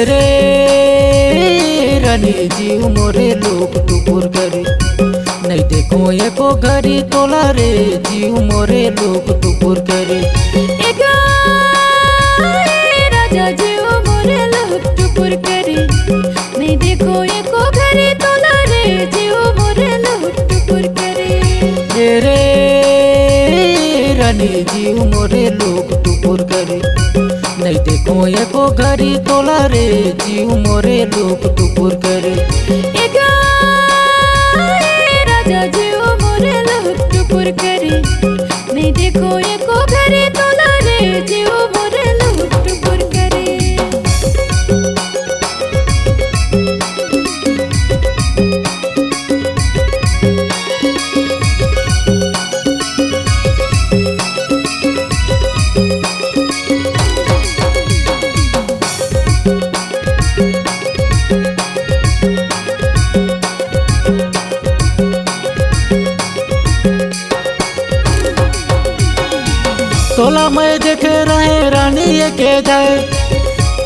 रे रानी जीव मोरे लोग टुकुर करे, नहीं देखो एको घड़ी तोला रे जीव मोरे लोग टुकुर करे। राजा जीव मोरे लोग टुकुर करे, नहीं देखो एको घड़ी तोला रे जीव मोरे लोग टुकुर करे। रे रानी जीव मोरे लोग टुकुर करे, नहीं देखो एको घड़ी तोला रे जीव मोरे लोग टुकुर करे। राजा जीव मोरे लोग टुकुर करे, नहीं देखो एको घड़ी तोला रे जीव मोरे लोग टुकुर करे। तोला मैं देखे रहे रानी ये के जाए,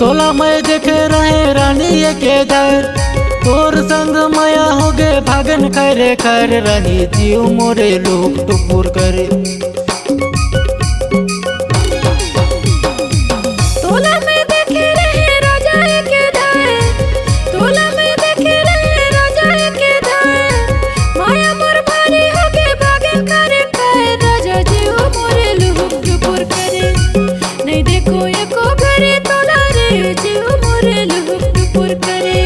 तोला मैं देखे रहे रानी ये के जाए, तोर संग माया हो गए भागन करे कर रानी जीव मोरे लोग टुकुर करे। तोला मैं देखे रहे राजा के जाए, तोला मैं देखे रहे राजा के जाए, माया मोर भारी हो गए भागन करे कर राजा जीव मोरे लोग टुकुर करे, नहीं देखो एको घड़ी तोला रे जीव मोरे लोग टुकुर करे।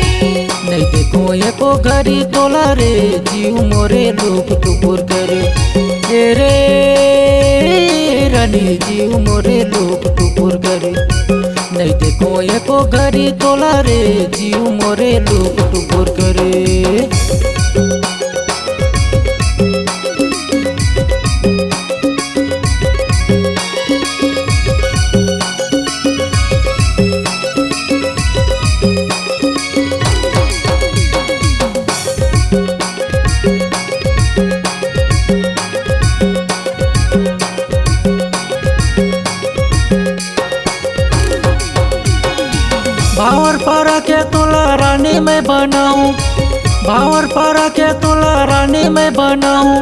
नहीं देखो एको घड़ी तोला रे जीव मोरे लोग टुकुर करे। रे रानी जीव मोरे लोग टुकुर करे, नहीं देखो एको घड़ी तोला रे जीव मोरे लोग टुकुर करे। भावर पारा के तोला रानी में बनाऊं, भावर पारा के तोला रानी में बनाऊं,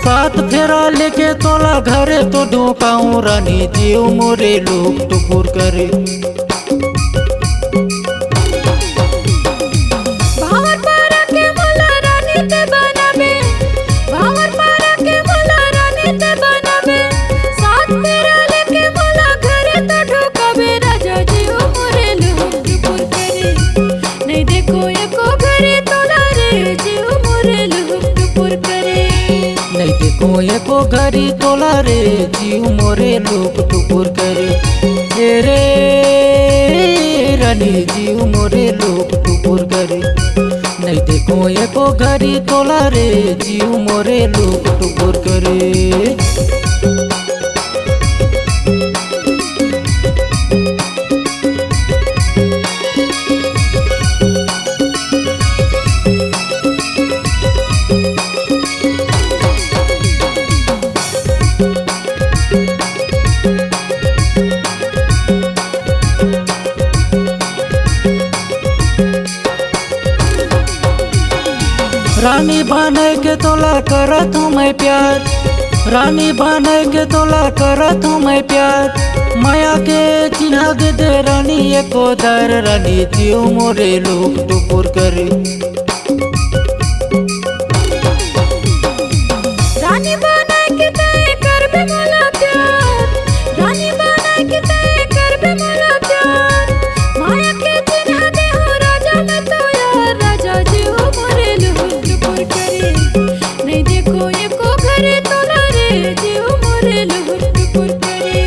साथ फेरा लेके तोला घरे तो ढोकाऊं रानी जीव मोरे लोग टुकुर करे। भावर पारा के मोला रानी ते बनाबे, भावर पारा के मोला रानी ते बनाबे, साथ फेरा लेके मोला घरे तो ढोकाबे राजा जीव मोरे लोग टुकुर करे, नहीं देखो एको घड़ी तोला रे जीव मोरे लोग टुकुर करे। नहीं देखो एको घड़ी तोला रे जीव मोरे लोग टुकुर करे। रे रानी जीव मोरे लोग टुकुर करे, नहीं देखो एको घड़ी तोला रे जीव मोरे लोग टुकुर करे। रानी बने के तोला करत हूँ मैं प्यार, रानी बने के तोला करत हूँ मैं प्यार, माया के चिन्ह दे रानी एको दर रानी जीव मोरे लोग टुकुर करे। रानी बना के तय करबे मोला प्यार, रानी बना के तय करबे मोला प्यार, माया के चिन्ह दे हो राजा मैं तो यार राजा जीव मोरे लोग टुकुर करे, नहीं देखो एको घड़ी तोला रे जीव मोरे लोग टुकुर करे।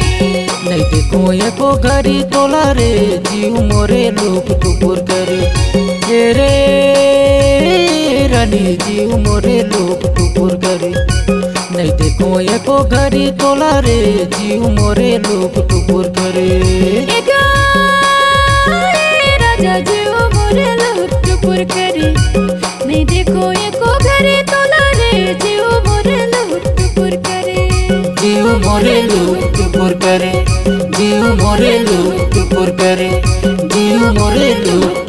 नहीं देखो एको घड़ी तोला रे जीव मोरे लोग टुकुर करे। रे रानी जीव मोरे लोग टुकुर करे, नहीं देखो एको घड़ी तोला रे जीव मोरे लोग टुकुर करे। राजा जीव मोरे लोग टुकुर करे, नहीं देखो एको घड़ी तोला रे जीव मोरे लोग टुकुर करे। जीव मोरे लोग टुकुर करे, जीव मोरे लोग टुकुर करे, जीव मोरे लोग